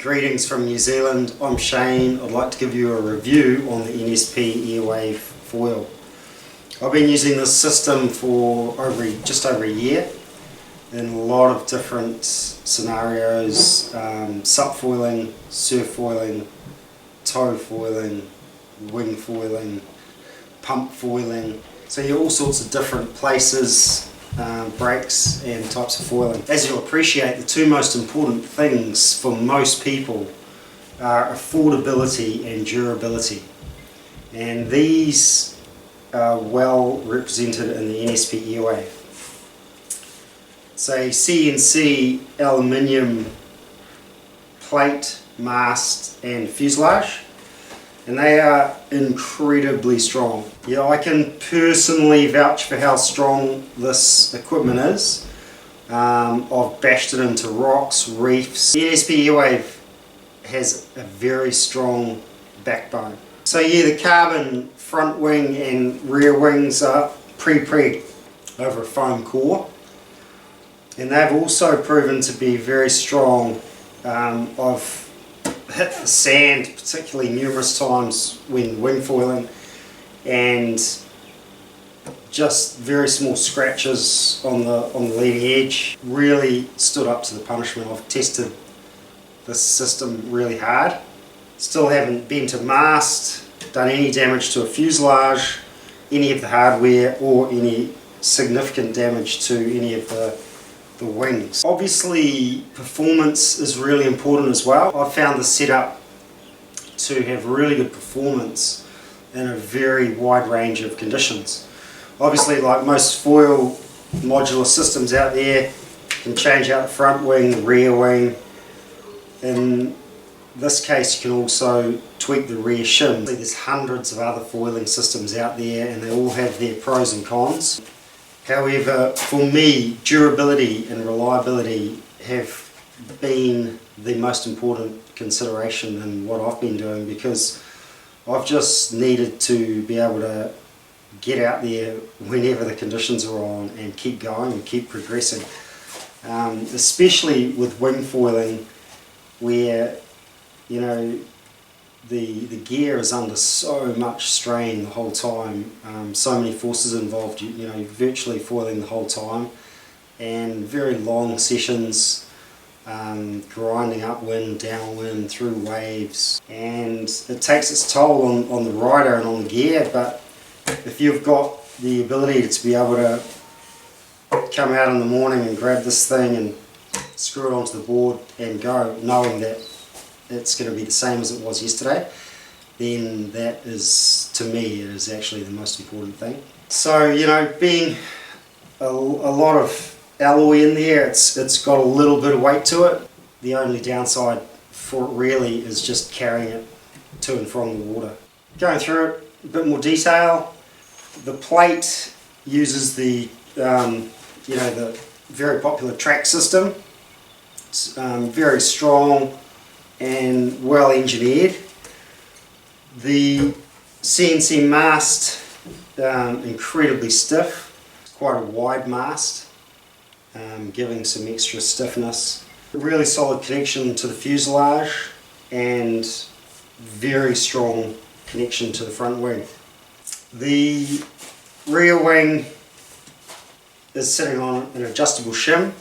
Greetings from New Zealand. I'm Shane. I'd like to give you a review on the NSP Airwave foil. I've been using this system for just over a year in a lot of different scenarios, sup foiling, surf foiling, tow foiling, wing foiling, pump foiling. So you're all sorts of different places, brakes and types of foiling. As you'll appreciate, the two most important things for most people are affordability and durability, and these are well represented in the NSP Airwave. It's a CNC aluminium plate, mast and fuselage, and they are incredibly strong. Yeah, I can personally vouch for how strong this equipment is. I've bashed it into rocks, reefs. The NSP Airwave has a very strong backbone. So yeah, the carbon front wing and rear wings are pre-pregged over a foam core, and they've also proven to be very strong. I've hit the sand particularly numerous times when wing foiling, and just very small scratches on the leading edge really stood up to the punishment. I've tested this system really hard. Still haven't bent a mast, done any damage to a fuselage, any of the hardware, or any significant damage to any of the wings. Obviously performance is really important as well. I've found the setup to have really good performance in a very wide range of conditions. Obviously, like most foil modular systems out there, you can change out the front wing, the rear wing. In this case you can also tweak the rear shim. There's hundreds of other foiling systems out there and they all have their pros and cons. However, for me, durability and reliability have been the most important consideration in what I've been doing, because I've just needed to be able to get out there whenever the conditions are on and keep going and keep progressing. Especially with wing foiling, where the gear is under so much strain the whole time, so many forces involved, virtually foiling the whole time, and very long sessions, grinding upwind, downwind, through waves, and it takes its toll on the rider and on the gear. But if you've got the ability to be able to come out in the morning and grab this thing and screw it onto the board and go, knowing that it's going to be the same as it was yesterday, then that is, to me, it is actually the most important thing. So, being a lot of alloy in there, it's got a little bit of weight to it. The only downside for it really is just carrying it to and from the water. Going through it a bit more detail, the plate uses the very popular track system. It's very strong and well engineered. The CNC mast, incredibly stiff. It's quite a wide mast, giving some extra stiffness. Really solid connection to the fuselage and very strong connection to the front wing. The rear wing is sitting on an adjustable shim,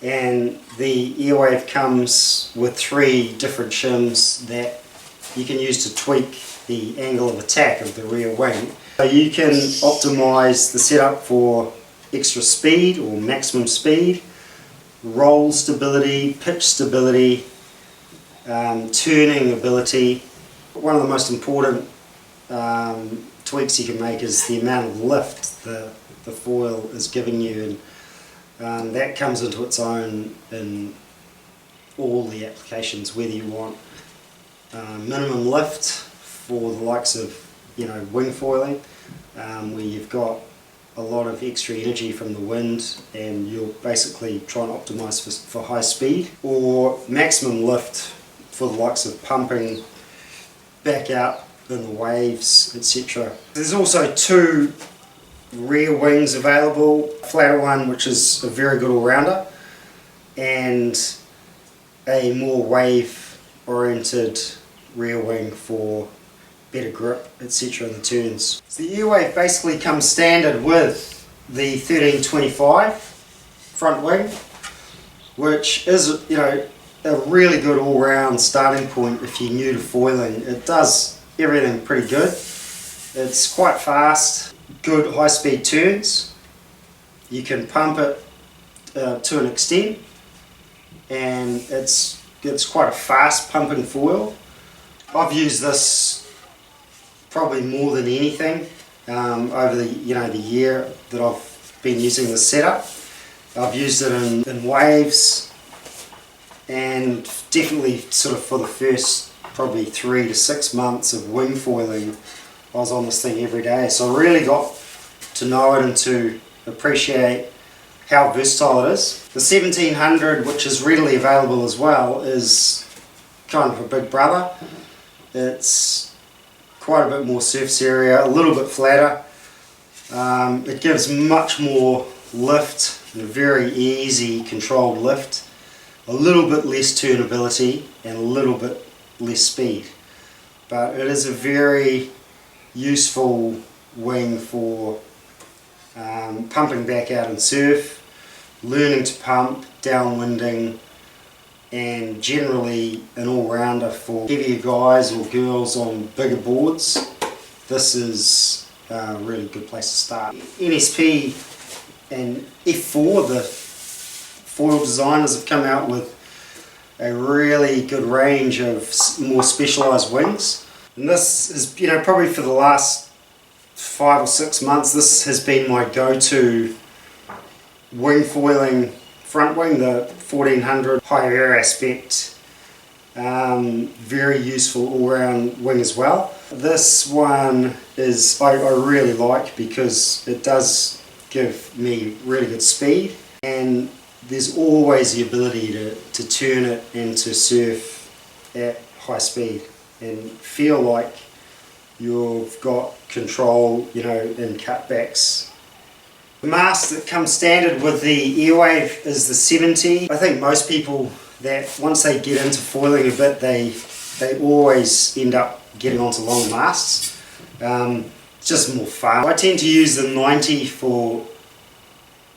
and the Airwave comes with 3 different shims that you can use to tweak the angle of attack of the rear wing. So you can optimize the setup for extra speed or maximum speed, roll stability, pitch stability, turning ability. One of the most important tweaks you can make is the amount of lift the foil is giving you, and that comes into its own in all the applications, whether you want minimum lift for the likes of wing foiling, where you've got a lot of extra energy from the wind and you're basically trying to optimize for high speed, or maximum lift for the likes of pumping back out in the waves, etc. There's also 2 rear wings available, flatter one which is a very good all-rounder, and a more wave oriented rear wing for better grip, etc. in the turns. So the Airwave basically comes standard with the 1325 front wing, which is, you know, a really good all-round starting point if you're new to foiling. It does everything pretty good. It's quite fast, good high-speed turns. You can pump it to an extent, and it's quite a fast pumping foil. I've used this probably more than anything over the year that I've been using this setup. I've used it in waves, and definitely sort of for the first probably 3 to 6 months of wing foiling, I was on this thing every day. So I really got to know it and to appreciate how versatile it is. The 1700, which is readily available as well, is kind of a big brother. It's quite a bit more surface area, a little bit flatter. It gives much more lift, and a very easy controlled lift, a little bit less turnability and a little bit less speed. But it is a very useful wing for pumping back out in surf, learning to pump, downwinding, and generally an all-rounder for heavier guys or girls on bigger boards. This is a really good place to start. NSP and F4, the foil designers, have come out with a really good range of more specialised wings. And this is, probably for the last 5 or 6 months, this has been my go-to wing foiling front wing, the 1400 high air aspect. Very useful all-round wing as well. This one is I really like because it does give me really good speed, and there's always the ability to turn it and to surf at high speed and feel like you've got control, in cutbacks. The mast that comes standard with the Airwave is the 70. I think most people that once they get into foiling a bit, they always end up getting onto long masts. It's just more fun. I tend to use the 90 or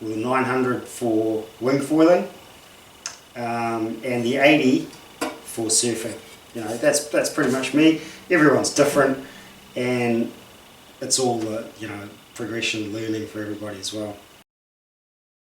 the 900 for wing foiling, and the 80 for surfing. That's pretty much me. Everyone's different, and it's all progression learning for everybody as well.